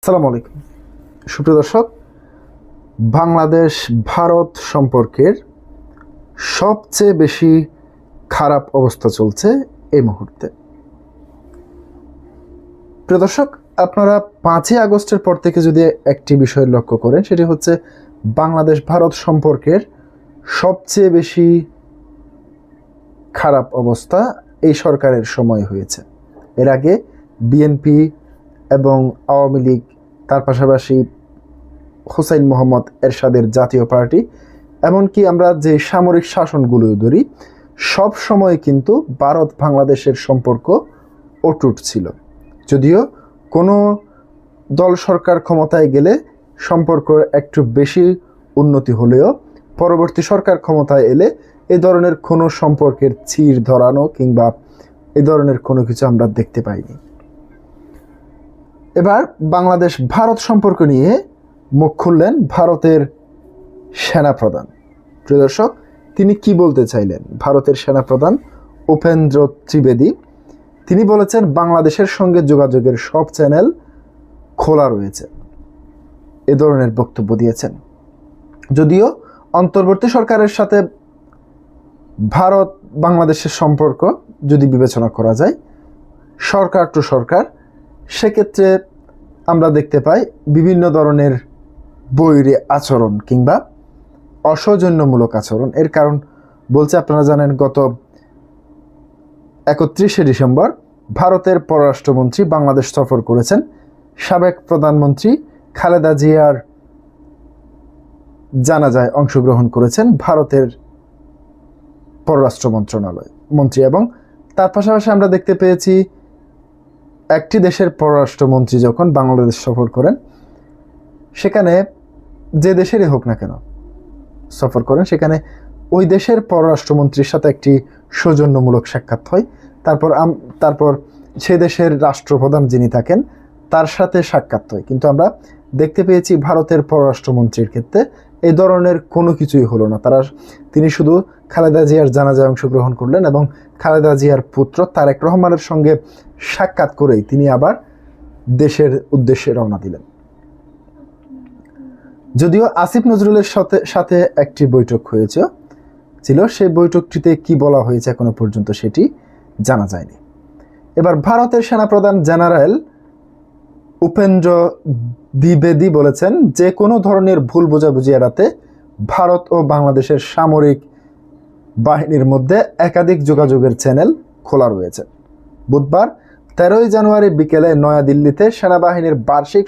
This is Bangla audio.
আসসালামু আলাইকুম সুপ্রিয় দর্শক, বাংলাদেশ ভারত সম্পর্কের সবচেয়ে বেশি খারাপ অবস্থা চলছে এই মুহূর্তে। প্রিয় দর্শক, আপনারা 5ই আগস্টের পর থেকে যদি একটি বিষয় লক্ষ্য করেন, সেটি হচ্ছে বাংলাদেশ ভারত সম্পর্কের সবচেয়ে বেশি খারাপ অবস্থা এই সরকারের সময় হয়েছে। এর আগে বিএনপি এবং আওয়ামী লীগ, তার পাশাপাশি হুসাইন মোহাম্মদ এরশাদের জাতীয় পার্টি, এমনকি আমরা যে সামরিক শাসনগুলো ধরি, সব সময় কিন্তু ভারত বাংলাদেশের সম্পর্ক অটুট ছিল। যদিও কোনো দল সরকার ক্ষমতায় গেলে সম্পর্ক একটু বেশি উন্নতি হলেও পরবর্তী সরকার ক্ষমতায় এলে এ ধরনের কোনো সম্পর্কের চির ধরানো কিংবা এ ধরনের কোনো কিছু আমরা দেখতে পাইনি। এবার বাংলাদেশ ভারত সম্পর্ক নিয়ে মুখ খুললেন ভারতের সেনাপ্রধান। প্রিয় দর্শক, তিনি কি বলতে চাইলেন? ভারতের সেনাপ্রধান উপেন্দ্র ত্রিবেদী তিনি বলেছেন, বাংলাদেশের সঙ্গে যোগাযোগের সব চ্যানেল খোলা রয়েছে, এ ধরনের বক্তব্য দিয়েছেন। যদিও অন্তর্বর্তী সরকারের সাথে ভারত বাংলাদেশের সম্পর্ক যদি বিবেচনা করা যায় সরকার টু সরকার, সেক্ষেত্রে আমরা দেখতে পাই বিভিন্ন ধরনের বৈরী আচরণ কিংবা অসৌজন্যমূলক আচরণ। এর কারণ বলছে, আপনারা জানেন, গত 31শে ডিসেম্বর ভারতের পররাষ্ট্রমন্ত্রী বাংলাদেশ সফর করেছেন। সাবেক প্রধানমন্ত্রী খালেদা জিয়ার জানাজায় অংশগ্রহণ করেছেন ভারতের পররাষ্ট্র মন্ত্রণালয় মন্ত্রী, এবং তার পাশাপাশি আমরা দেখতে পেয়েছি একটি দেশের পররাষ্ট্রমন্ত্রী যখন বাংলাদেশ সফর করেন, সেখানে যে দেশেরই হোক না কেন সফর করেন, সেখানে ওই দেশের পররাষ্ট্রমন্ত্রীর সাথে একটি সৌজন্যমূলক সাক্ষাৎ হয়। তারপর সে দেশের রাষ্ট্রপ্রধান যিনি থাকেন তার সাথে সাক্ষাৎ হয়। কিন্তু আমরা দেখতে পেয়েছি ভারতের পররাষ্ট্রমন্ত্রীর ক্ষেত্রে এই ধরনের কোনো কিছুই হলো না। তিনি শুধু খালেদা জিয়ার জানাজায় অংশগ্রহণ করলেন এবং খালেদা জিয়ার পুত্র তারেক রহমানের সঙ্গে সাক্ষাৎ করেই তিনি আবার দেশের উদ্দেশ্যে রওনা দিলেন। যদিও আসিফ নজরুলের সাথে একটি বৈঠক হয়েছিল, সেই বৈঠকটিতে কি বলা হয়েছে এখনো পর্যন্ত সেটি জানা যায়নি। এবার ভারতের সেনাপ্রধান জেনারেল উপেন্দ্র দ্বিবেদী বলেছেন, যে কোনো ধরনের ভুল বোঝাবুঝি এড়াতে ভারত ও বাংলাদেশের সামরিক বাহিনীর মধ্যে একাধিক যোগাযোগের চ্যানেল খোলা রয়েছে। বুধবার 13ই জানুয়ারি বিকেলে নয়াদিল্লিতে সেনাবাহিনীর বার্ষিক